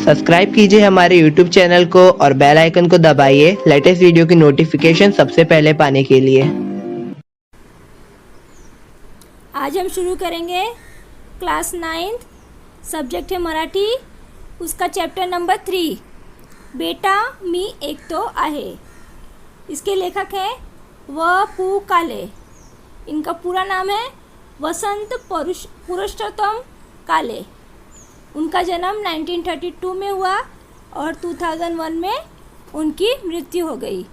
Subscribe कीजिए हमारे YouTube channel को और बेल आइकन को दबाइए लेटेस्ट वीडियो की नोटिफिकेशन सबसे पहले पाने के लिए। आज हम शुरू करेंगे क्लास 9th, सब्जेक्ट है मराठी, उसका चैप्टर नंबर 3, बेटा मी एक तो आहे। इसके लेखक हैं व.पु. काले। इनका पूरा नाम है वसंत पुरुषोत्तम काले। उनका जन्म 1932 में हुआ और 2001 में उनकी मृत्यु हो गई।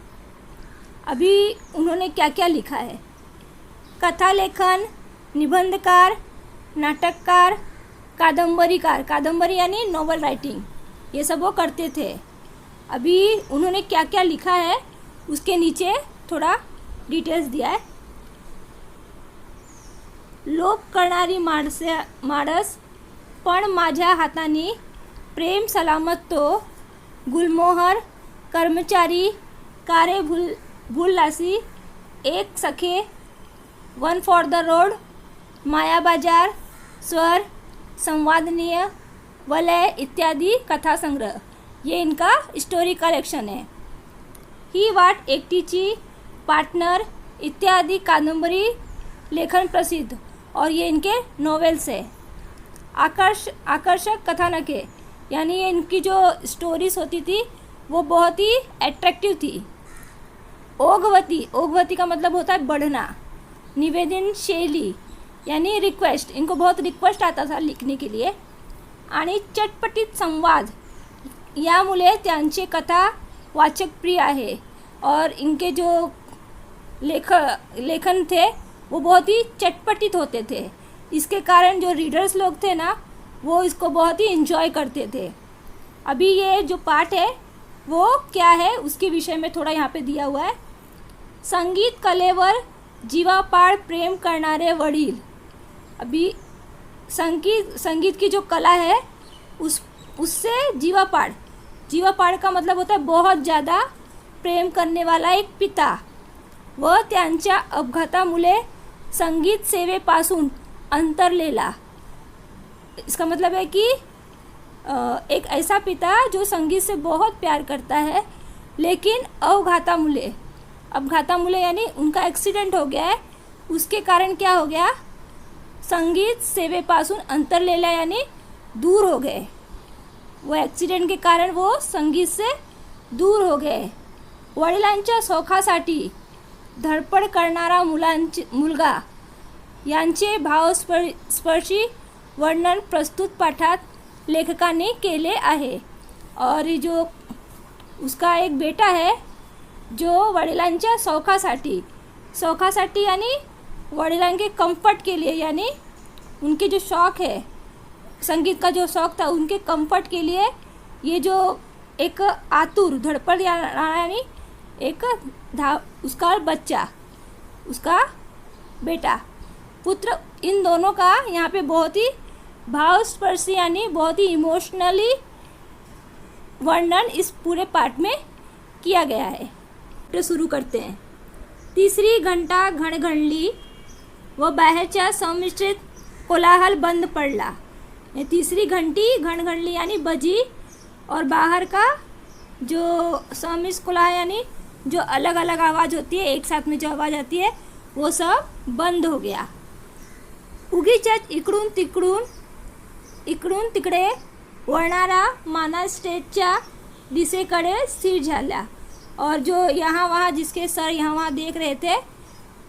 अभी उन्होंने क्या क्या लिखा है? कथा लेखन, निबंधकार, नाटककार, कादंबरीकार, कादंबरी यानी नॉवल राइटिंग, ये सब वो करते थे। अभी उन्होंने क्या क्या लिखा है उसके नीचे थोड़ा डिटेल्स दिया है। लोभ करणारी माणस पण माझ्या हाताने, प्रेम सलामत तो, गुलमोहर, कर्मचारी, कारे भूललासी, एक सखे, वन फॉर द रोड, माया बाजार, स्वर, संवादनीय, वलय इत्यादि कथा संग्रह, ये इनका स्टोरी कलेक्शन है। ही वाट एकटीची, पार्टनर इत्यादि कादंबरी लेखन प्रसिद्ध, और ये इनके नॉवेल्स है। आकर्षक कथानक है, यानी ये इनकी जो स्टोरीज होती थी वो बहुत ही अट्रैक्टिव थी। ओघवती का मतलब होता है बढ़ना। निवेदन शैली यानी रिक्वेस्ट, इनको बहुत रिक्वेस्ट आता था लिखने के लिए। आणि चटपटीत संवाद, यामुळे त्यांचे कथा वाचक प्रिय आहे, और इनके जो लेखन थे वो बहुत ही चटपटित होते थे। इसके कारण जो रीडर्स लोग थे ना, वो इसको बहुत ही इन्जॉय करते थे। अभी ये जो पार्ट है वो क्या है उसके विषय में थोड़ा यहाँ पे दिया हुआ है। संगीत कलेवर जीवापाड प्रेम करणारे वडील। अभी संगीत की जो कला है उससे जीवापाड का मतलब होता है बहुत ज़्यादा प्रेम करने वाला एक पिता, व त्यांच्या अपघातामुळे संगीत सेवेपासून अंतरलेला। इसका मतलब है कि एक ऐसा पिता जो संगीत से बहुत प्यार करता है, लेकिन अपघातामुळे यानी उनका एक्सीडेंट हो गया है, उसके कारण क्या हो गया, संगीत सेवेपासून अंतरलेला यानी दूर हो गए। वो एक्सीडेंट के कारण वो संगीत से दूर हो गए। वडिलांच्या सौखासाठी धडपड करणारा मुलगा यांचे भावस्पर्शी वर्णन प्रस्तुत पाठात लेखकाने केले आहे। और जो उसका एक बेटा है जो वडिलांच्या सौखासाठी यानी वडिलां के कंफर्ट के लिए, यानी उनके जो शौक़ है, संगीत का जो शौक़ था, उनके कंफर्ट के लिए ये जो एक आतुर धड़पड़ यानी एक उसका बच्चा, उसका बेटा, पुत्र, इन दोनों का यहाँ पे बहुत ही भावस्पर्शी यानी बहुत ही इमोशनली वर्णन इस पूरे पार्ट में किया गया है। तो शुरू करते हैं। तिसरी घंटा घणघणली व बाहेरच्या संमिश्रित कोलाहल बंद पडला। ये तीसरी घंटी घणघणली यानी बजी, और बाहर का जो सम्मिश्र कोलाहल यानी जो अलग अलग आवाज़ होती है, एक साथ में जो आवाज़ आती है वो सब बंद हो गया। उगीचच इकडून तिकडे वळणारा मानस स्टेजच्या दिशेकडे स्थिर झाला, और जो यहाँ वहाँ जिसके सर यहाँ वहाँ देख रहे थे,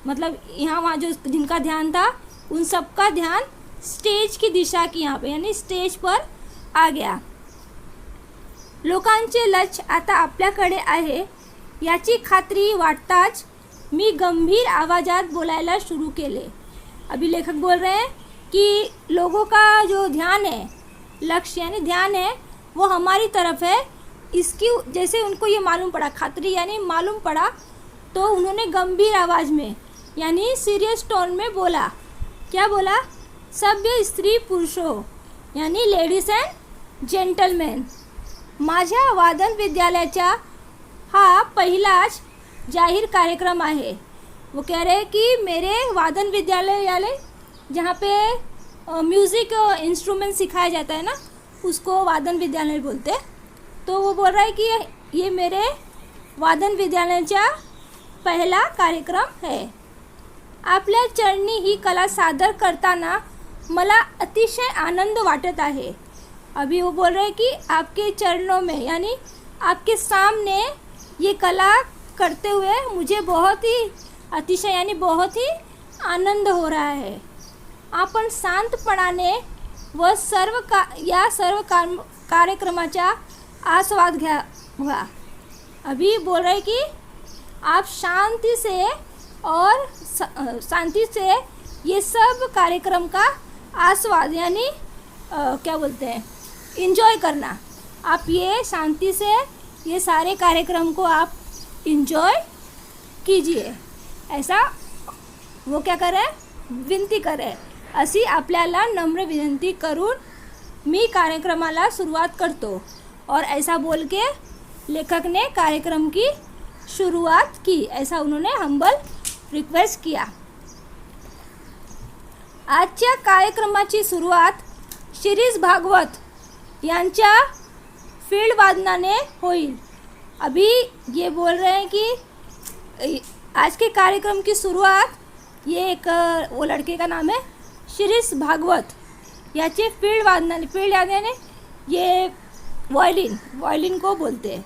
मतलब यहाँ वहाँ जो जिनका ध्यान था, उन सब का ध्यान स्टेज की दिशा की यहाँ पे यानी स्टेज पर आ गया। लोकांचे लक्ष आता आपल्याकडे आहे याची खात्री वाटताच मी गंभीर आवाज़ात बोलायला शुरू केले। अभी लेखक बोल रहे हैं कि लोगों का जो ध्यान है, लक्ष्य यानी ध्यान है, वो हमारी तरफ है। इसकी जैसे उनको ये मालूम पड़ा, खात्री यानी मालूम पड़ा, तो उन्होंने गंभीर आवाज़ में यानी सीरियस टोन में बोला। क्या बोला? सभ्य स्त्री पुरुषों यानी लेडीज एंड जेंटलमैन, माझ्या वादन विद्यालयाचा हा पहिलाच जाहिर कार्यक्रम आहे। वो कह रहे हैं कि मेरे वादन विद्यालय जहाँ पे म्यूज़िक इंस्ट्रूमेंट सिखाया जाता है ना, उसको वादन विद्यालय बोलते। तो वो बोल रहा है कि ये मेरे वादन विद्यालयाचा पहिला कार्यक्रम आहे। आपल्या चरणी ही कला सादर करताना मला अतिशय आनंद वाटत आहे। अभी वो बोल रहे हैं कि आपके चरणों में यानी आपके सामने ये कला करते हुए मुझे बहुत ही अतिशय यानी बहुत ही आनंद हो रहा है। आपण शांतपणाने व सर्व कार्यक्रमाचा आस्वाद घ्यावा। अभी बोल रहे हैं कि आप शांति से ये सब कार्यक्रम का आस्वाद यानी क्या बोलते हैं इंजॉय करना। आप ये शांति से ये सारे कार्यक्रम को आप इंजॉय कीजिए, ऐसा वो क्या करे विनंती करे। अशी आपल्याला नम्र विनंती करून मी कार्यक्रमाला सुरुवात करतो। और ऐसा बोल के लेखक ने कार्यक्रम की शुरुआत की, ऐसा उन्होंने हंबल रिक्वेस्ट किया। आजच्या कार्यक्रमाची सुरुवात शिरीष भागवत यांच्या फील्ड वादनाने होईल। अभी ये बोल रहे हैं कि आज के कार्यक्रम की शुरुआत ये एक वो लड़के का नाम है शिरीष भागवत, याचे फील्ड वादनाने, फील्ड यानी ये वायलिन को बोलते हैं,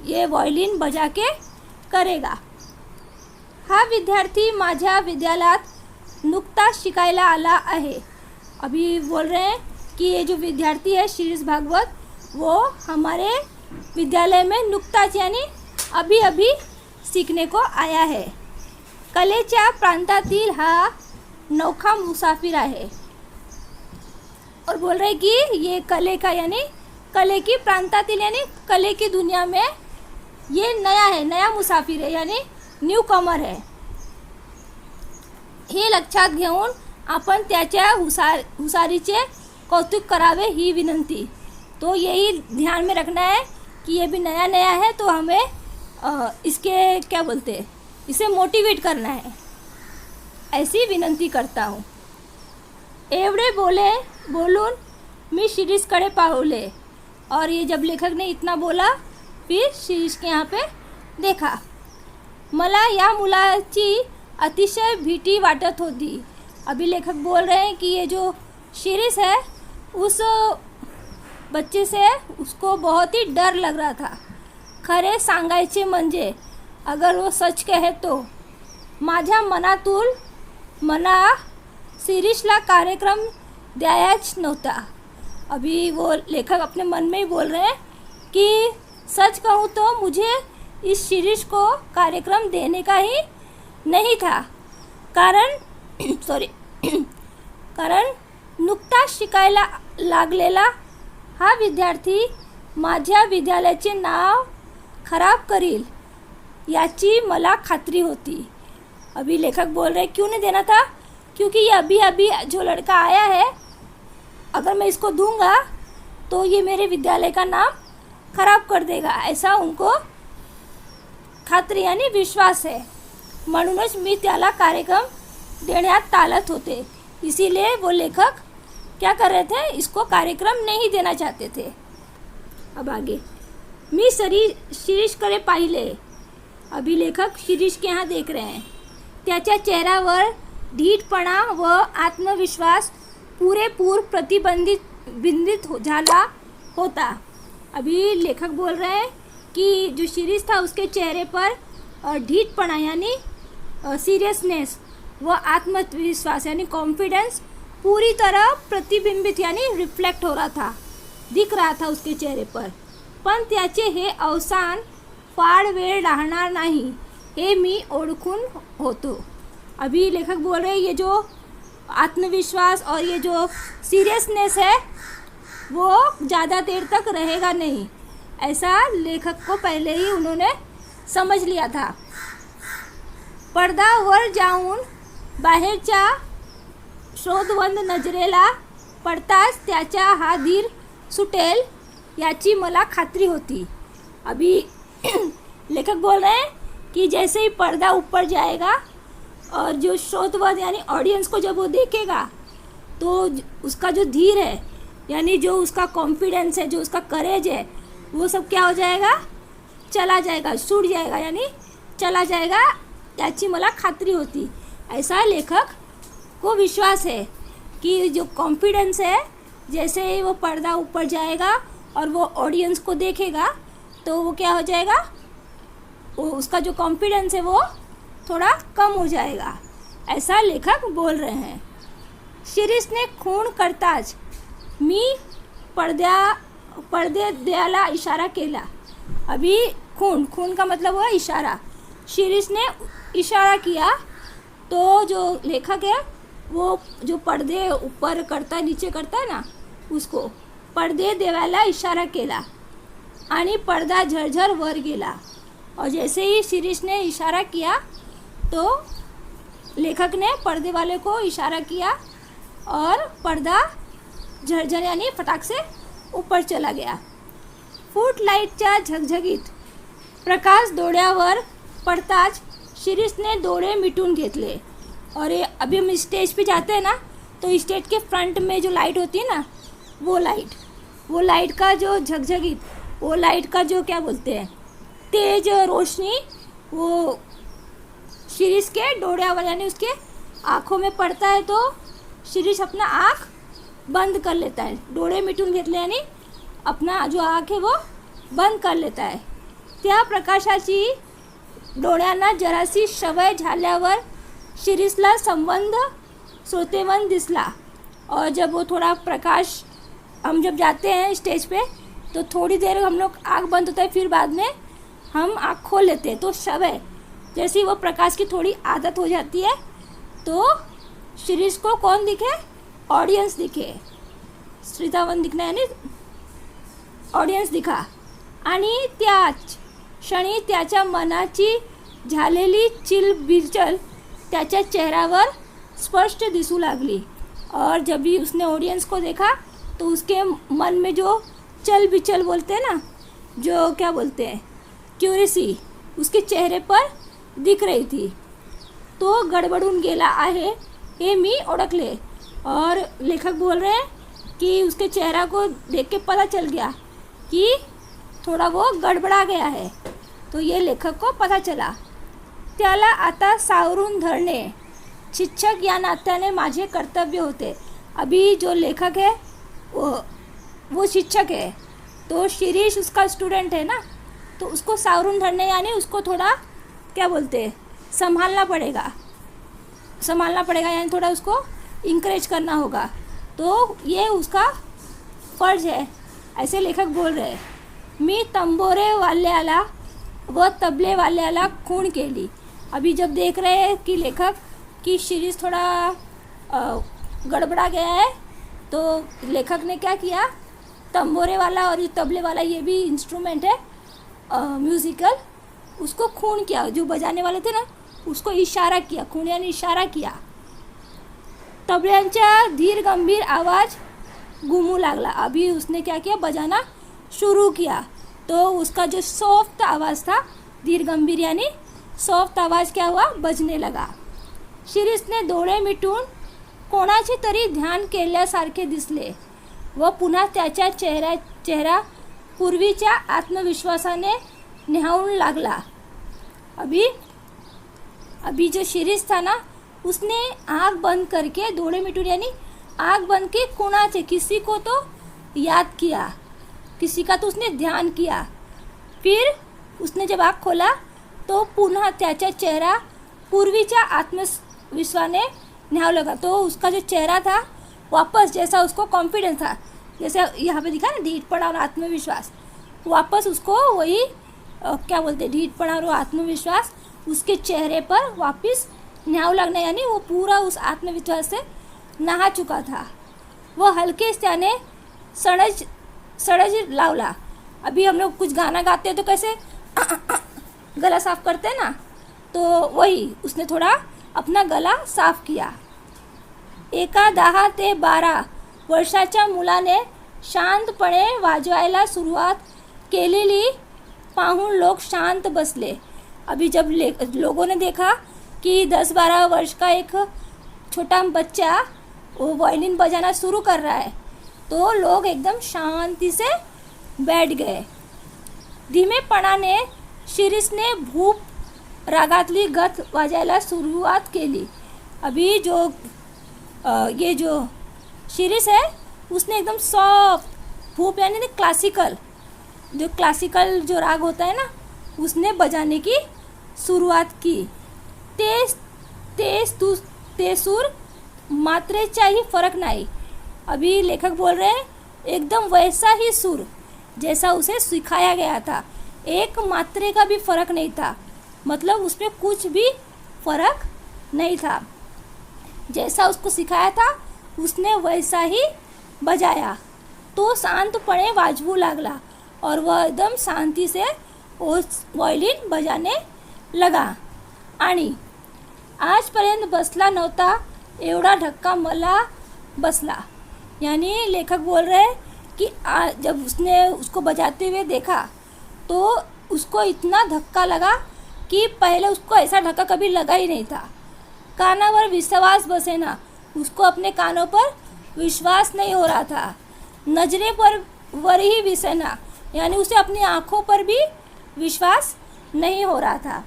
ये वायलिन बजा के करेगा। हा विद्यार्थी माझ्या विद्यालयात नुकताच शिकायला आला आहे। अभी बोल रहे हैं कि ये जो विद्यार्थी है शिरीष भागवत वो हमारे विद्यालय में नुकताच यानी अभी अभी सीखने को आया है। कलेच्या प्रांतातील हा नौखा मुसाफिर आहे। और बोल रहे कि ये कले का यानी कले की प्रांतातील यानी कले की दुनिया में ये नया है, नया मुसाफिर है यानी न्यू कमर है। हे लक्षात घेऊन आपण त्याच्या हुशारीचे कौतुक करावे ही विनंती। तो यही ध्यान में रखना है कि ये भी नया नया है, तो हमें इसके क्या बोलते हैं इसे मोटिवेट करना है, ऐसी विनंती करता हूँ। एवढे बोलून मी शिरीषकडे पाहिले। और ये जब लेखक ने इतना बोला फिर शिरीष के यहाँ पे देखा। मला या मुलाची अतिशय भीती वाटत होती। अभी लेखक बोल रहे हैं कि ये जो शिरीष है उस बच्चे से उसको बहुत ही डर लग रहा था। खरे सांगायचे म्हणजे अगर वो सच कहे तो माझ्या मना शिरीषला कार्यक्रम द्यायच नव्हता। अभी वो लेखक अपने मन में ही बोल रहे हैं कि सच कहूँ तो मुझे इस शिरीष को कार्यक्रम देने का ही नहीं था, कारण नुकताच शिकायला लागलेला हा विद्यार्थी माझ्या विद्यालयाचे नाव खराब करील याची मला खात्री होती। अभी लेखक बोल रहे क्यों नहीं देना था, क्योंकि ये अभी अभी जो लड़का आया है अगर मैं इसको दूंगा तो ये मेरे विद्यालय का नाम खराब कर देगा, ऐसा उनको खात्री यानी विश्वास है। म्हणूनच मी त्याला कार्यक्रम देण्यात टाळत होते। इसीलिए वो लेखक क्या कर रहे थे, इसको कार्यक्रम नहीं देना चाहते थे। अब आगे मी शिरीषकडे पाहिले। अभी लेखक शिरीष के यहाँ देख रहे हैं। त्याच्या चेहऱ्यावर ढीठपणा व आत्मविश्वास पुरेपूर प्रतिबिंबित झाला होता। अभी लेखक बोल रहे हैं कि जो शिरीष था उसके चेहरे पर ढीठपणा यानी सीरियसनेस व आत्मविश्वास यानी कॉन्फिडेंस पूरी तरह प्रतिबिंबित यानी रिफ्लेक्ट हो रहा था, दिख रहा था उसके चेहरे पर। पण त्याचे हे अवसान फार वेळ राहणार नाही हे मी ओळखून होतो। अभी लेखक बोल रहे हैं ये जो आत्मविश्वास और ये जो सीरियसनेस है वो ज़्यादा देर तक रहेगा नहीं, ऐसा लेखक को पहले ही उन्होंने समझ लिया था। पडद्यावर जाऊन बाहेरच्या शोधवंत नजरेला पडताच त्याचा हा धीर सुटेल याची मला खात्री होती। अभी लेखक बोल रहे हैं कि जैसे ही पर्दा ऊपर जाएगा और जो श्रोतवंत यानी ऑडियंस को जब वो देखेगा तो उसका जो धीर है यानी जो उसका कॉन्फिडेंस है, जो उसका करेज है, वो सब क्या हो जाएगा, चला जाएगा, छूट जाएगा, यानी चला जाएगा, याची मला खात्री होती। ऐसा लेखक को विश्वास है कि जो कॉन्फिडेंस है, जैसे ही वो पर्दा ऊपर जाएगा और वो ऑडियंस को देखेगा तो वो क्या हो जाएगा, वो उसका जो कॉन्फिडेंस है वो थोड़ा कम हो जाएगा, ऐसा लेखक बोल रहे हैं। शिरीषने खूण करताच मी पडदे द्यायला इशारा केला। अभी खून का मतलब हुआ इशारा। शिरीष ने इशारा किया तो जो लेखक है वो जो पर्दे ऊपर करता है, नीचे करता है ना, उसको पडदे देवायला इशारा केला आणि पडदा झरझर वर गेला। और जैसे ही शिरीष ने इशारा किया तो लेखक ने पर्दे वाले को इशारा किया और पर्दा झरझर यानी फटाक से ऊपर चला गया। फूटलाईटच्या झगझगीत प्रकाश डोळ्यावर पडताच शिरीषने डोळे मिटून घेतले। और ये अभी हम स्टेज पे जाते हैं ना, तो स्टेज के फ्रंट में जो लाइट होती है ना, वो लाइट का जो झगझगीत, वो लाइट का जो क्या बोलते हैं, तेज रोशनी, वो शिरीष के डोळ्यावर यानी उसके आँखों में पड़ता है तो शिरीष अपना आँख बंद कर लेता है। डोळे मिटून घेतले यानी अपना जो आँख है वो बंद कर लेता है। त्या प्रकाशाची डोळ्यांना जरासी सवय झाल्यावर शिरीषला संबंध श्रोतेवन दिसला। और जब वो थोड़ा प्रकाश, हम जब जाते हैं स्टेज पे तो थोड़ी देर हम लोग आँख बंद होता है, फिर बाद में हम आँख खोल लेते हैं। तो सवय जैसी वो प्रकाश की थोड़ी आदत हो जाती है तो शिरीष को कौन दिखे, ऑडियंस दिखे, श्रोतावन दिखना यानी ऑडियन्स दिखा। आणि त्याच क्षणी त्याच्या मनाची झालेली चिलबिचल त्याच्या चेहऱ्यावर स्पष्ट दिसू लागली। और जब भी उसने ऑडियंस को देखा तो उसके मन में जो चल बिचल बोलते हैं ना, जो क्या बोलते हैं, क्यूरियसी, उसके चेहरे पर दिख रही थी। तो गडबडून गेला आहे हे मी ओळखले। और लेखक बोल रहे हैं कि उसके चेहरा को देख के पता चल गया कि थोड़ा वो गड़बड़ा गया है, तो ये लेखक को पता चला। त्याला आता सावरून धरणे शिक्षक या नात्याने माझे कर्तव्य होते। अभी जो लेखक है वो शिक्षक है, तो शिरीष उसका स्टूडेंट है ना, तो उसको सावरून धरने यानी उसको थोड़ा क्या बोलते हैं, संभालना पड़ेगा यानी थोड़ा उसको इंकरेज करना होगा, तो ये उसका फ़र्ज है, ऐसे लेखक बोल रहे हैं। मी तंबोरे वाल्याला व तबले वाल्याला खूण केली। अभी जब देख रहे हैं कि लेखक कि शिरीष थोड़ा गड़बड़ा गया है, तो लेखक ने क्या किया, तंबोरे वाला और ये तबले वाला, ये भी इंस्ट्रूमेंट है म्यूज़िकल, उसको खूण किया। जो बजाने वाले थे ना, उसको इशारा किया, खूण यानी इशारा किया। तबल्यांचा धीर गंभीर आवाज़ गूंजू लागला। अभी उसने क्या किया, बजाना शुरू किया, तो उसका जो सॉफ्ट आवाज़ था, धीर गंभीर यानी सॉफ्ट आवाज़ क्या हुआ, बजने लगा। शिरीषने डोळे मिटून कोणाचे तरी ध्यान केल्यासारखे दिसले व पुन्हा त्याच्या चेहरा पूर्वीच्या आत्मविश्वासाने न्हावून लागला। अभी जो शिरीष था ना, उसने आँख बंद करके, डोळे मिटून यानी आँख बंद के कोणाचे, किसी को तो याद किया, किसी का तो उसने ध्यान किया। फिर उसने जब आँख खोला तो पुनः त्याचा चेहरा पूर्वीच्या आत्मविश्वासाने न्हाव लगा। तो उसका जो चेहरा था वापस, जैसा उसको कॉन्फिडेंस था, जैसे यहाँ पे दिखा ना, ढीठपणा और आत्मविश्वास, वापस उसको वही क्या बोलते, ढीठपणा और आत्मविश्वास उसके चेहरे पर वापस न्हाव लगना, यानी वो पूरा उस आत्मविश्वास से नहा चुका था। वो हल्के से त्याने सड़ज लावला। अभी हम लोग कुछ गाना गाते हैं तो कैसे गला साफ करते हैं ना, तो वही उसने थोड़ा अपना गला साफ किया। एका 10 ते 12 वर्षाच्या मुलाने शांतपणे वाजवायला सुरुवात केलेली पाहून लोग शांत बसले। अभी जब लोगों ने देखा कि 10-12 वर्ष का एक छोटा बच्चा वो वायलिन बजाना शुरू कर रहा है, तो लोक एकदम शांती से बैठ गए. धीमेपणाने शिरीषने भूप रागातली गत वाजायला सुरुवात केली. अभी ये जो शिरीष है उसने एकदम सॉफ्ट भूप यानी क्लासिकल जो राग होता है ना उसने बजाने की सुरुवात की. ते सूर मात्रेचाही फरक नाही. अभी लेखक बोल रहे हैं एकदम वैसा ही सुर जैसा उसे सिखाया गया था. एक मात्रे का भी फर्क नहीं था, मतलब उसमें कुछ भी फर्क नहीं था. जैसा उसको सिखाया था उसने वैसा ही बजाया. तो शांतपणे वाजवू लागला और वह एकदम शांति से वायलिन बजाने लगा. आणि आजपर्यंत बसला नव्हता एवढा धक्का मला बसला. यानी लेखक बोल रहे हैं कि जब उसने उसको बजाते हुए देखा तो उसको इतना धक्का लगा कि पहले उसको ऐसा धक्का कभी लगा ही नहीं था. कानावर विश्वास बसे ना, उसको अपने कानों पर विश्वास नहीं हो रहा था. नजरे पर वही विसेना, यानी उसे अपनी आँखों पर भी विश्वास नहीं हो रहा था.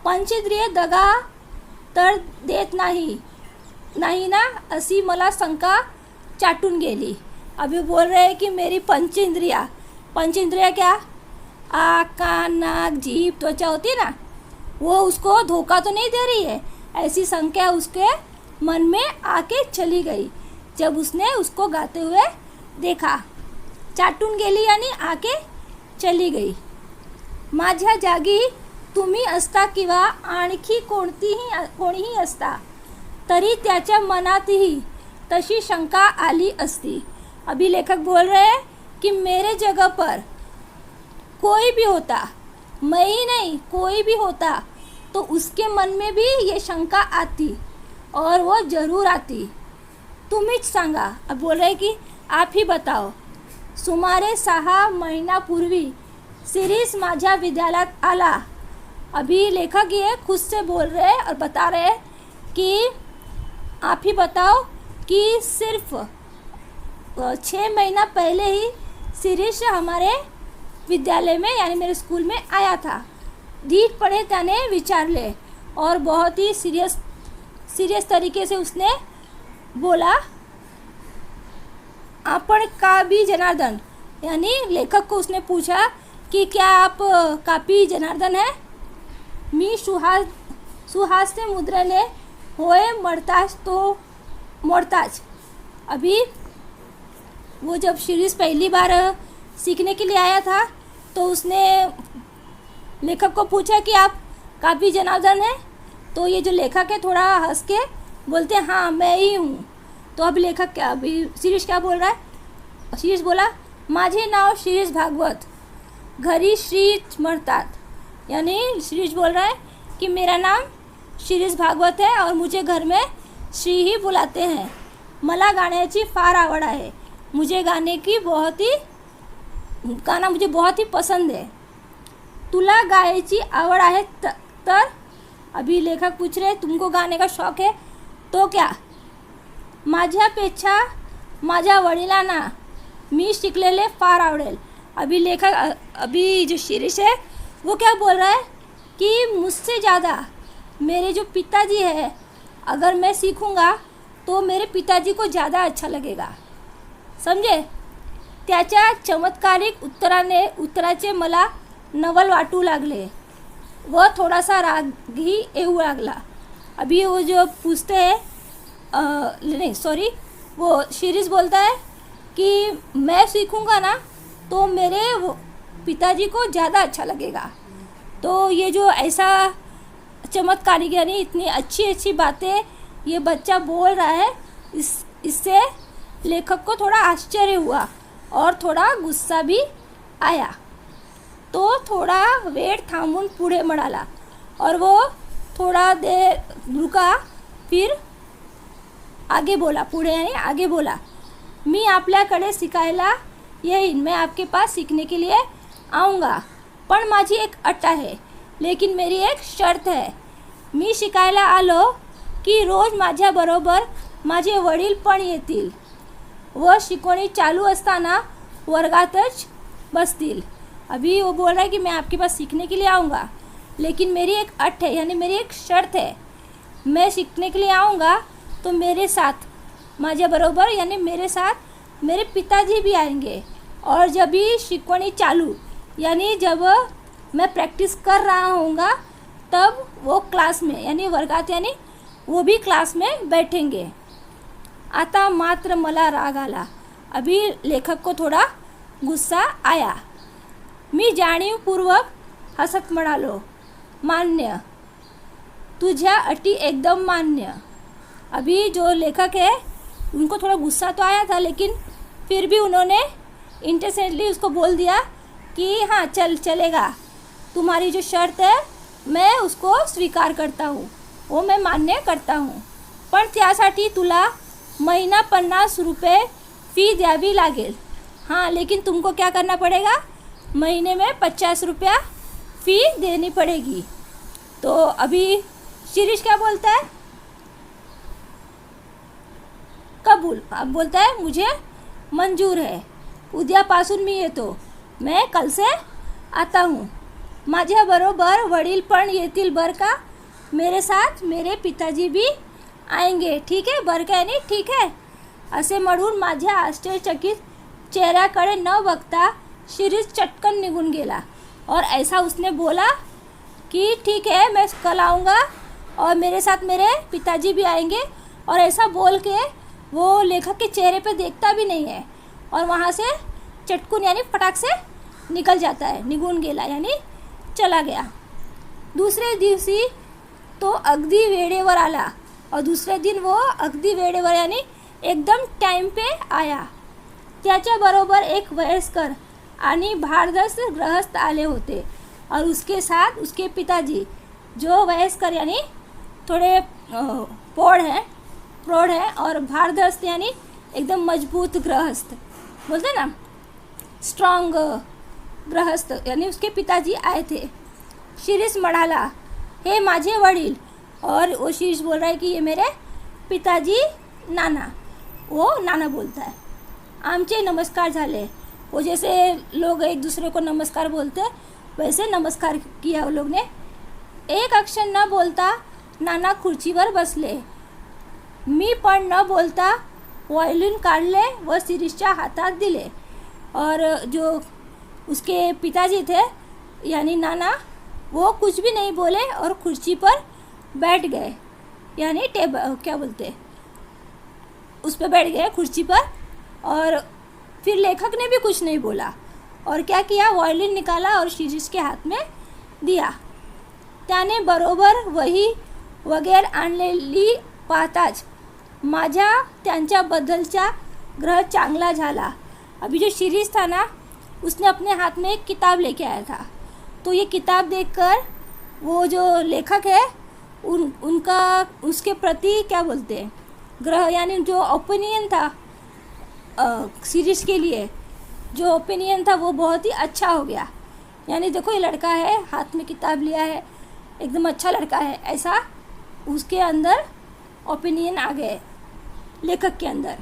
पंचेंद्रिय दगा तर देत नाही ना अशी मला शंका चाटून गेली. अभी बोल रहे हैं कि मेरी पंचेंद्रिया क्या, आँख, कान, नाक, जीभ, त्वचा होती है ना, वो उसको धोखा तो नहीं दे रही है. ऐसी शंका उसके मन में आके चली गई जब उसने उसको गाते हुए देखा. चाटून गेली यानी आके चली गई. माझ्या जागी तुम्ही असता किंवा आणखी कोणीही असता तरी त्याच्या मनातही तशी शंका आली असती. अभी लेखक बोल रहे हैं कि मेरे जगह पर कोई भी होता, मैं ही नहीं कोई भी होता तो उसके मन में भी ये शंका आती और वो ज़रूर आती. तुम्हीच सांगा. अब बोल रहे कि आप ही बताओ. सुमारे 6 महिन्यापूर्वी शिरीष माझ्या विद्यालयात आला. अभी लेखक ये खुद से बोल रहे हैं और बता रहे हैं कि आप ही बताओ कि सिर्फ 6 महीना पहले ही शिरीष हमारे विद्यालय में यानी मेरे स्कूल में आया था. धीटपणे त्याने विचारले और बहुत ही सीरियस तरीके से उसने बोला. आपण का भी जनार्दन, यानी लेखक को उसने पूछा कि क्या आप कापी जनार्दन है. मी सुहास्य मुद्रेने होय मोडताच. अभी वो जब शिरीष पहली बार सीखने के लिए आया था तो उसने लेखक को पूछा कि आप कापी जनार्दन है. तो ये जो लेखक है थोड़ा हंस के बोलते हैं हाँ मैं ही हूँ. तो अभी शिरीष क्या बोल रहा है. शिरीष बोला माझे नाव शिरीष भागवत, घरी श्री म्हणतात. यानी शिरीष बोल रहा है कि मेरा नाम शिरीष भागवत है और मुझे घर में श्री ही बुलाते हैं. मला गाण्याची फार आवड आहे. मुझे गाना मुझे बहुत ही पसंद है. तुला गायची आवड आहे तर. अभी लेखक पूछ रहे तुमको गाने का शौक है तो क्या. माझ्यापेक्षा माझ्या वडिलांना मी शिकलेले फार आवडेल. अभी जो शिरीष है वो क्या बोल रहा है कि मुझसे ज़्यादा मेरे जो पिताजी है अगर मैं सीखूँगा तो मेरे पिताजी को ज़्यादा अच्छा लगेगा. समझे. त्याच्या चमत्कारिक उत्तराचे मला नवल वाटू लागले व थोडासा रागही येऊ लागला. अभी वो जो पूछते हैं वो शिरीष बोलता है कि मैं सीखूँगा ना तो मेरे पिताजी को ज़्यादा अच्छा लगेगा. तो ये जो ऐसा चमत्कारिक यानी इतनी अच्छी बातें ये बच्चा बोल रहा है इससे लेखक को थोड़ा आश्चर्य हुआ और थोड़ा गुस्सा भी आया. तो थोड़ा वेळ थांबून पुढे म्हणाला और वो थोड़ा देर रुका फिर आगे बोला. पुढे यानी आगे बोला. मी आपल्याकडे शिकायला येईन, मैं आपके पास सीखने के लिए आऊँगा, पण माझी एक अट आहे, लेकिन मेरी एक शर्त है. मी शिकायला आलो की रोज माझ्याबरोबर माझे वडील पण येतील व शिकवणी चालू असताना वर्गातच बसतील। अभी वो बोल रहा है कि मैं आपके पास सीखने के लिए आऊँगा, लेकिन मेरी एक अट है, यानी मेरी एक शर्त है, मैं सीखने के लिए आऊँगा तो मेरे साथ माझ्या बरोबर यानी मेरे साथ मेरे पिताजी भी आएंगे। और जब भी शिकवणी चालू यानी जब मैं प्रैक्टिस कर रहा होऊंगा तब वो क्लास में यानी वर्गात यानी वो भी क्लास में बैठेंगे। आता मात्र मला राग आला। अभी लेखक को थोड़ा गुस्सा आया। मी जाणीवपूर्वक हसत म्हणालो, मान्य, तुझ्या अटी एकदम मान्य। अभी जो लेखक है उनको थोड़ा गुस्सा तो आया था, लेकिन फिर भी उन्होंने इंटेंशनली उसको बोल दिया कि हाँ चलेगा, तुम्हारी जो शर्त है मैं उसको स्वीकार करता हूँ, वो मैं मान्य करता हूँ, पण त्यासाठी तुला महिना 50 रुपये फ़ी द्यावी लागेल। हाँ, लेकिन तुमको क्या करना पड़ेगा, महीने में 50 रुपया फ़ी देनी पड़ेगी। तो अभी शिरीष क्या बोलता है, कबूल। अब बोलता है मुझे मंजूर है, उद्यापासून मी येतो, मैं कल से आता हूँ, माझ्याबरोबर वडील पण येतील बरं का, मेरे साथ मेरे पिताजी भी आएंगे, ठीक है, बरं का यानी ठीक है। असे म्हणून माझ्या आश्चर्यचकित चेहऱ्याकडे न बघता शिरीष चटकन निघून गेला। और ऐसा उसने बोला कि ठीक है मैं कल आऊँगा और मेरे साथ मेरे पिताजी भी आएंगे, और ऐसा बोल के वो लेखक के चेहरे पे देखता भी नहीं है और वहाँ से चटकुन यानी फटाक से निकल जाता है, निघून गेला यानी चला गया। दुसरे दिवशी तो अगदी वेळेवर आला और दूसरे दिन वो अगदी वेळेवर यानी एकदम टाइम पे आया। त्याच्याबरोबर एक वयस्कर आणि भारदस्त गृहस्थ आले होते और उसके साथ उसके पिताजी, जो वयस्कर यानी थोड़े प्रौढ़ हैं और भारदस्त यानी एकदम मजबूत गृहस्थ, बोलते ना स्ट्रॉन्ग गृहस्थ, यानी उसके पिताजी आए थे। शिरीष म्हणाला, हे माझे वडील, और वो शिरीष बोल रहा है कि ये मेरे पिताजी नाना, वो नाना बोलता है। आमचे नमस्कार झाले, वो जैसे लोग एक दूसरे को नमस्कार बोलते वैसे नमस्कार किया वो लोग ने। एक अक्षर न बोलता नाना खुर्चीवर बसले। मी पण न बोलता व्हायोलिन काढले व शिरीषच्या हातात दिले। और जो उसके पिताजी थे यानी नाना, वो कुछ भी नहीं बोले और कुर्सी पर बैठ गए, यानी टेबल क्या बोलते उस पर बैठ गए कुर्सी पर। और फिर लेखक ने भी कुछ नहीं बोला और क्या किया, वायलिन निकाला और शिरीष के हाथ में दिया। त्याने बरोबर वही वगैरे आणलेली पाहताच माझ्या त्यांच्याबद्दलचा ग्रह चांगला झाला। अभी जो शिरीष था ना, उसने अपने हाथ में एक किताब लेके आया था, तो ये किताब देखकर वो जो लेखक है उनका उसके प्रति क्या बोलते हैं ग्रह यानी जो ओपिनियन था शिरीष के लिए, जो ओपिनियन था वो बहुत ही अच्छा हो गया। यानी देखो ये लड़का है, हाथ में किताब लिया है, एकदम अच्छा लड़का है, ऐसा उसके अंदर ओपिनियन आ गए लेखक के अंदर।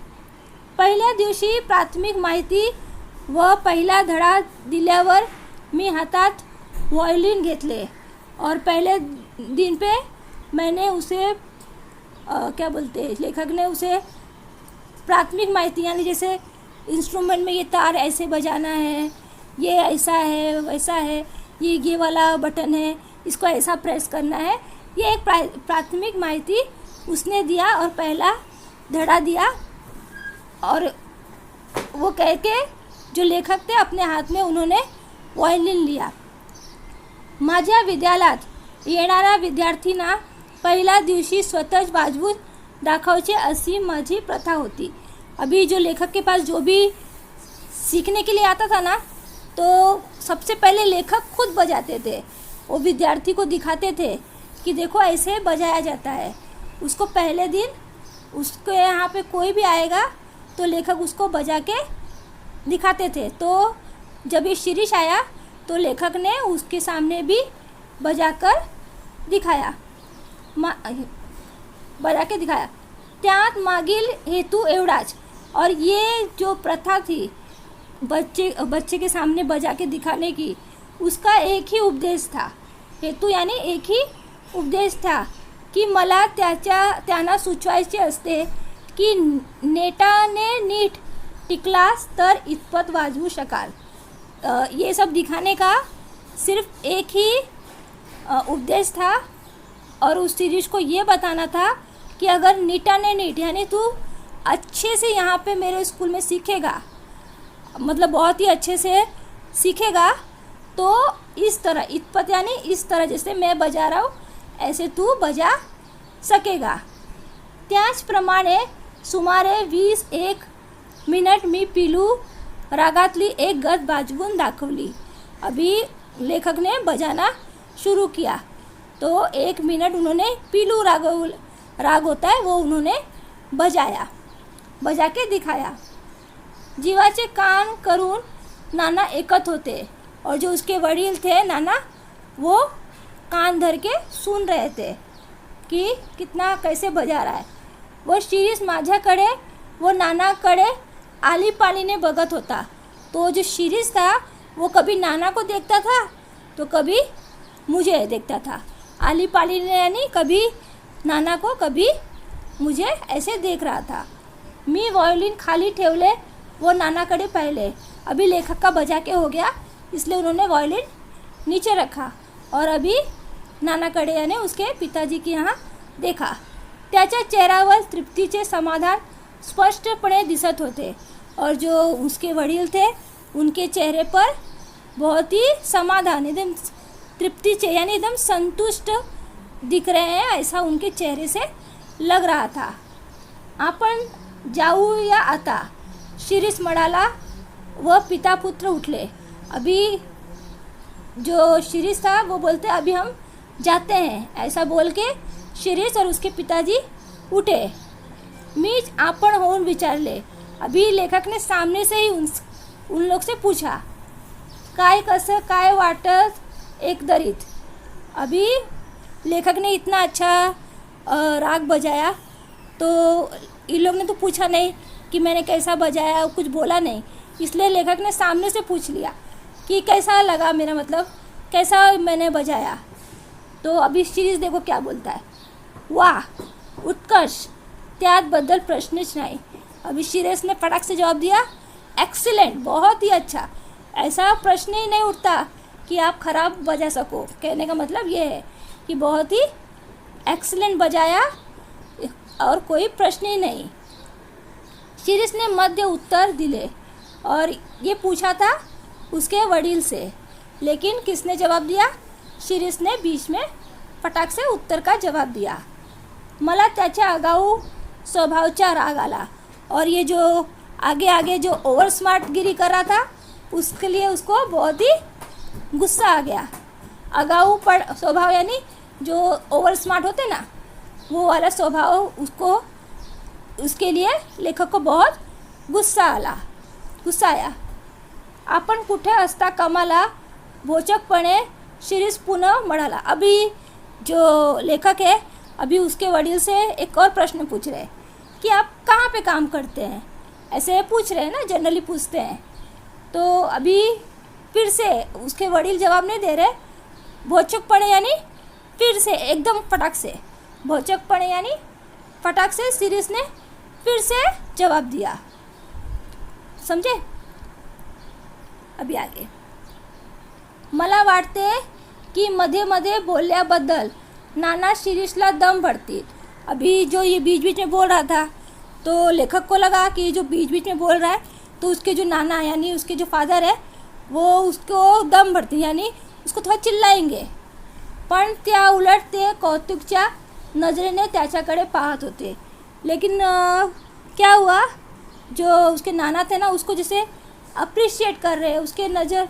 पहिल्या दिवशी प्राथमिक माहिती व पहिला धडा दिल्यावर मी हातात व्हायोलिन घेतले और पहले दिन पे मैंने उसे क्या बोलते हैं, लेखक ने उसे प्राथमिक माहिती यानी जैसे इंस्ट्रूमेंट में ये तार ऐसे बजाना है, ये ऐसा है वैसा है, ये वाला बटन है, इसको ऐसा प्रेस करना है, ये एक प्राथमिक माहिती उसने दिया और पहला धड़ा दिया। और वो कह के जो लेखक थे अपने हाथ में उन्होंने व्हायोलिन लिया। माझ्या विद्यालयात येणाऱ्या विद्यार्थींना पहिल्या दिवशी स्वतःच वाजवून दाखवायचे अशी माझी प्रथा होती। अभी जो लेखक के पास जो भी सीखने के लिए आता था ना, तो सबसे पहले लेखक खुद बजाते थे, वो विद्यार्थी को दिखाते थे कि देखो ऐसे बजाया जाता है। उसको पहले दिन उसके यहाँ पे कोई भी आएगा तो लेखक उसको बजा के दिखाते थे। तो जब ये शिरीष आया तो लेखक ने उसके सामने भी बजाकर दिखाया। बजा के दिखाया. त्यात मागील हेतू एवढाच. और ये जो प्रथा थी बच्चे के सामने बजा के दिखाने की, उसका एक ही उपदेश था. हेतू यानी एक ही उपदेश था की मला त्यांना सुचवायचे असते की नेटाने नीट टिकलास तर इतपत वाजवू शकाल. ये सब दिखाने का सिर्फ एक ही उपदेश था और उस सीरीज को ये बताना था कि अगर नीटाने नीट यानी तू अच्छे से यहाँ पे मेरे स्कूल में सीखेगा, मतलब बहुत ही अच्छे से सीखेगा, तो इस तरह इतपत यानी इस तरह जैसे मैं बजा रहा हूँ ऐसे तू बजा सकेगा. त्याचप्रमाणे सुमारे 21 मिनिट मी पिलू रागातली एक गत वाजवून दाखवली. अभी लेखक ने बजाना शुरू किया तो 1 मिनट उन्होंने पिलू राग होता है वो उन्होंने बजा के दिखाया. जीवाचे कान करून नाना एकत होते और जो उसके वडील थे नाना, वो कान धर के सुन रहे थे कि कितना कैसे बजा रहा है. वो शिरीष माझ्याकडे वो नानाकडे आलीपालीने बघत होता. तो जो शिरीष था वो कभी नाना को देखता था तो कभी मुझे देखता था. आलीपालीने यानी कभी नाना को कभी मुझे ऐसे देख रहा था. मी वॉयलिन खाली ठेवले वो नानाकडे पाहिले. अभी लेखक का बजा के हो गया इसलिए उन्होंने वॉयलिन नीचे रखा और अभी नानाकडे यानी उसके पिताजी के यहाँ देखा. त्याच्या चेहऱ्यावर तृप्तीचे समाधान स्पष्टपणे दिसत होते और जो उसके वडील थे उनके चेहरे पर बहुत ही समाधान, एकदम तृप्ति यानी एकदम संतुष्ट दिख रहे हैं ऐसा उनके चेहरे से लग रहा था. आपण जाऊया आता, शिरीष म्हणाला व पिता पुत्र उठले. अभी जो शिरीष था वो बोलते अभी हम जाते हैं, ऐसा बोल के शिरीष और उसके पिताजी उठे. मीच आपण होऊन विचारले. अभी लेखक ने सामने से ही उन लोग से पूछा काय कसं काय वाटत एकंदरीत. अभी लेखक ने इतना अच्छा राग बजाया तो इन लोग ने तो पूछा नहीं कि मैंने कैसा बजाया, कुछ बोला नहीं. इसलिए लेखक ने सामने से पूछ लिया कि कैसा लगा, मेरा मतलब कैसा मैंने बजाया. तो अभी शिरीष देखो क्या बोलता है, वाह उत्कर्ष, त्याबद्दल प्रश्नच नाही. अभी शिरीष ने फटाक से जवाब दिया एक्सीलेंट, बहुत ही अच्छा. ऐसा प्रश्न ही नहीं उठता कि आप खराब बजा सको. कहने का मतलब ये है कि बहुत ही एक्सीलेंट बजाया और कोई प्रश्न ही नहीं. शिरीष ने मध्य उत्तर दिले और ये पूछा था उसके वडील से, लेकिन किसने जवाब दिया? शिरीष ने बीच में फटाक से उत्तर का जवाब दिया. मला त्याच्या आगाऊ स्वभावचा राग आला और ये जो आगे आगे जो ओवर स्मार्ट गिरी कर रहा था उसके लिए उसको बहुत ही गुस्सा आ गया. आगाऊ स्वभाव यानी जो ओवर स्मार्ट होते ना, वो वाला स्वभाव उसके लिए लेखक को बहुत गुस्सा आया. आपण कुठे असता कामाला, भोचकपणे शिरीष पुनः म्हणाला. अभी जो लेखक है अभी उसके वडील से एक और प्रश्न पूछ रहे हैं कि आप कहाँ पे काम करते हैं, ऐसे पूछ रहे हैं ना, जनरली पूछते हैं. तो अभी फिर से उसके वडील जवाब नहीं दे रहे. भोचकपणे यानी फिर से एकदम फटाक से, भोचकपणे यानी फटाक से शिरीष ने फिर से जवाब दिया. समझे? अभी आगे. मला वाटते की मध्ये मध्ये बोलल्याबद्दल नाना शिरीषला दम भरती. अभी जो ये बीच बीच में बोल रहा था तो लेखक को लगा कि जो बीच बीच में बोल रहा है तो उसके जो नाना यानी उसके जो फादर है वो उसको दम भरती यानी उसको थोड़ा चिल्लाएंगे. पण त्या उलट ते कौतुकच्या नजरेने त्याच्याकडे पाहत होते. लेकिन क्या हुआ, जो उसके नाना थे ना उसको जैसे अप्रिशिएट कर रहे हैं, उसके नज़र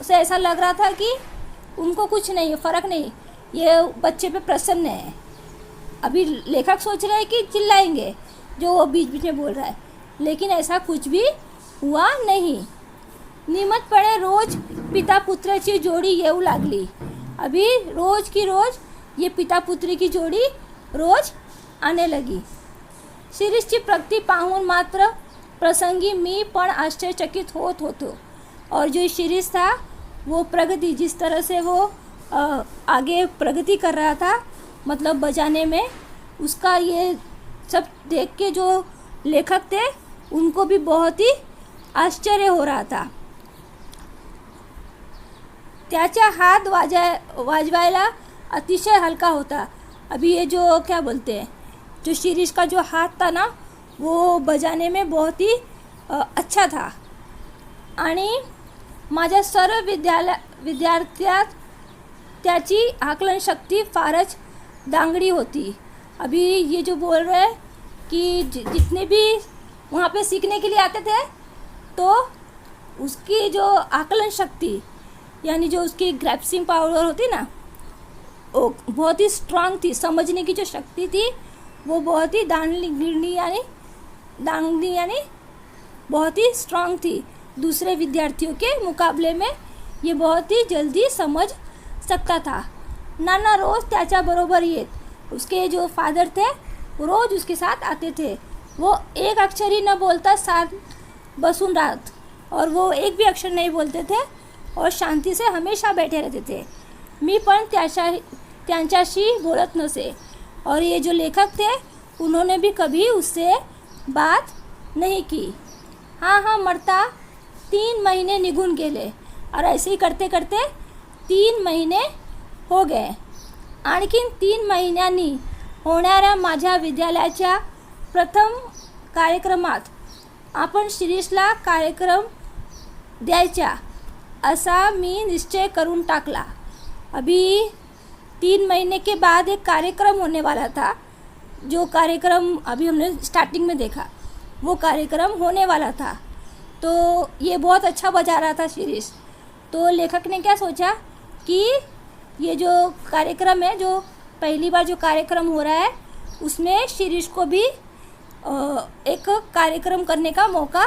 से ऐसा लग रहा था कि उनको कुछ नहीं, फ़र्क नहीं, ये बच्चे पे प्रसन्न है. अभी लेखक सोच रहे हैं कि चिल्लाएंगे जो वो बीच बीच में बोल रहा है, लेकिन ऐसा कुछ भी हुआ नहीं. नियमितपणे रोज पिता पुत्राची जोडी येऊ लागली. अभी रोज की रोज ये पिता पुत्री की जोड़ी रोज आणे लगी. शिरीषची प्रगती पाहून मात्र प्रसंगी मी पण आश्चर्यचकित होत होतो. और जो शिरीष था वो प्रगति, जिस तरह से वो आगे प्रगति कर रहा था मतलब बजाने में, उसका ये सब देख के जो लेखक थे उनको भी बहुत ही आश्चर्य हो रहा था. त्याचा हात वाजवायला अतिशय हलका होता. अभी ये जो क्या बोलते हैं, जो शिरीष का जो हाथ था ना वो बजाने में बहुत ही अच्छा था. आणि माझ्या सर्व विद्यार्थ्यात त्याची आकलन शक्ती फारच दांगडी होती. अभी ये जो बोल रहे हैं कि जितने भी वहाँ पे सीखने के लिए आते थे तो उसकी जो आकलन शक्ति यानी जो उसकी ग्रैस्पिंग पावर होती ना वो बहुत ही स्ट्रांग थी. समझने की जो शक्ति थी वो बहुत ही दांगड़ी यानी बहुत ही स्ट्रांग थी. दूसरे विद्यार्थियों के मुकाबले में ये बहुत ही जल्दी समझ सकता था. नाना रोज़ त्याच्याबरोबर येत. उसके जो फादर थे रोज़ उसके साथ आते थे. वो एक अक्षर ही न बोलता साथ बसून राहत और वो एक भी अक्षर नहीं बोलते थे और शांति से हमेशा बैठे रहते थे. मी पण त्यांच्याशी बोलत नसे. और ये जो लेखक थे उन्होंने भी कभी उससे बात नहीं की. हाँ मरता 3 महीने निघून गेले और ऐसे ही करते करते 3 महीने हो गए. आणखीन 3 महिन्यांनी होणाऱ्या माझ्या विद्यालयाच्या प्रथम कार्यक्रमात आपण शिरीषला कार्यक्रम द्यायचा असा मी निश्चय करून टाकला. अभी 3 महीने के बाद एक कार्यक्रम होने वाला था. जो कार्यक्रम अभी हमने स्टार्टिंग में देखा वो कार्यक्रम होने वाला था. तो ये बहुत अच्छा बजा रहा था शिरीष. तो लेखक ने क्या सोचा कि ये जो कार्यक्रम है, जो पहली बार जो कार्यक्रम हो रहा है उसमें शिरीष को भी एक कार्यक्रम करने का मौका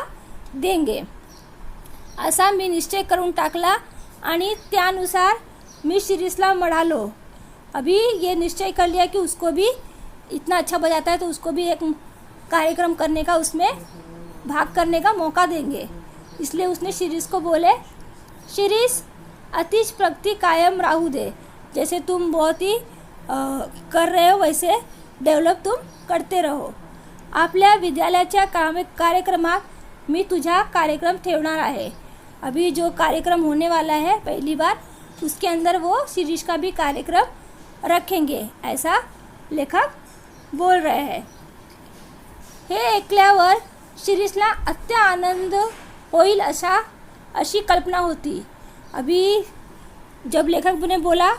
देंगे असा मी निश्चय करून टाकला. आणि त्यानुसार मी शिरीषला म्हणालो. अभी ये निश्चय कर लिया कि उसको भी इतना अच्छा बजाता है तो उसको भी एक कार्यक्रम करने का, उसमें भाग करने का मौका देंगे. इसलिए उसने शिरीष को बोले, शिरीष अतिश प्रगति कायम राहू दे. जैसे तुम बहुत ही कर रहे हो वैसे डेव्हलप तुम करते रहो. आपल्या विद्यालयाच्या कार्यक्रमात मी तुझा कार्यक्रम ठेवणार आहे. अभी जो कार्यक्रम होने वाला है पहली बार उसके अंदर वो शिरीष का भी कार्यक्रम रखेंगे ऐसा लेखक बोल रहे हैं. हे ऐकल्यावर शिरीषला अत्य आनंद होईल अशी कल्पना होती. अभी जब लेखक ने बोला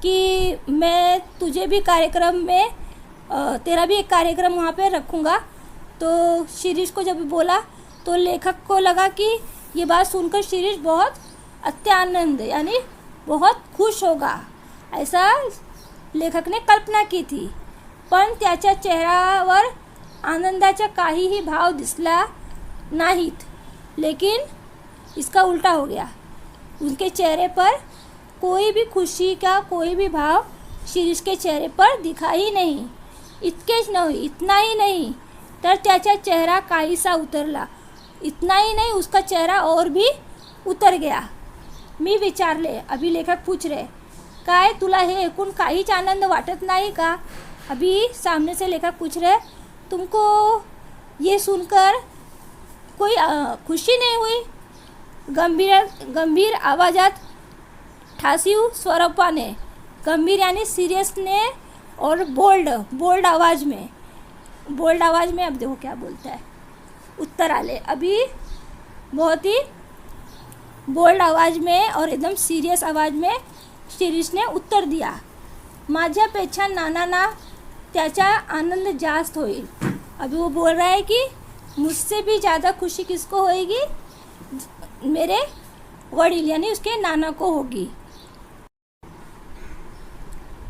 कि मैं तुझे भी कार्यक्रम में तेरा भी एक कार्यक्रम वहाँ पे रखूँगा, तो शिरीष को जब बोला तो लेखक को लगा कि ये बात सुनकर शिरीष बहुत अत्यानंद यानी बहुत खुश होगा ऐसा लेखक ने कल्पना की थी. पण त्याच्या चेहऱ्यावर आनंदाचा काहीही भाव दिसला नाहीत. लेकिन इसका उल्टा हो गया. उनके चेहरे पर कोई भी खुशी का कोई भी भाव शिरीष के चेहरे पर दिखा ही नहीं. इतकेच नाही, इतना ही नहीं तर त्याचा चेहरा काहीसा उतरला. इतना ही नहीं, उसका चेहरा और भी उतर गया. मी विचारले. अभी लेखक पूछ रहे, काय तुला हे ऐकून काहीच आनंद वाटत नाही का? अभी सामने से लेखक पूछ रहे, तुमको ये सुनकर कोई खुशी नहीं हुई? गंभीर आवाज़ात ठासीव स्वरूपाने, गंभीर यानी सीरियस ने और बोल्ड आवाज़ में अब देखो क्या बोलता है, उत्तर आले. अभी बहुत ही बोल्ड आवाज़ में और एकदम सीरियस आवाज़ में शिरीष ने उत्तर दिया, माझ्यापेक्षा नानांना त्याचा आनंद जास्त होईल. अभी वो बोल रहा है कि मुझसे भी ज़्यादा खुशी किसको होएगी? मेरे वडील यानी उसके नाना को होगी.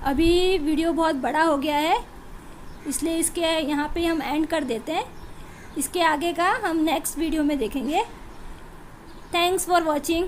अभी वीडियो बहुत बड़ा हो गया है इसलिए इसके यहाँ पे हम एंड कर देते हैं. इसके आगे का हम नेक्स्ट वीडियो में देखेंगे. Thanks for watching.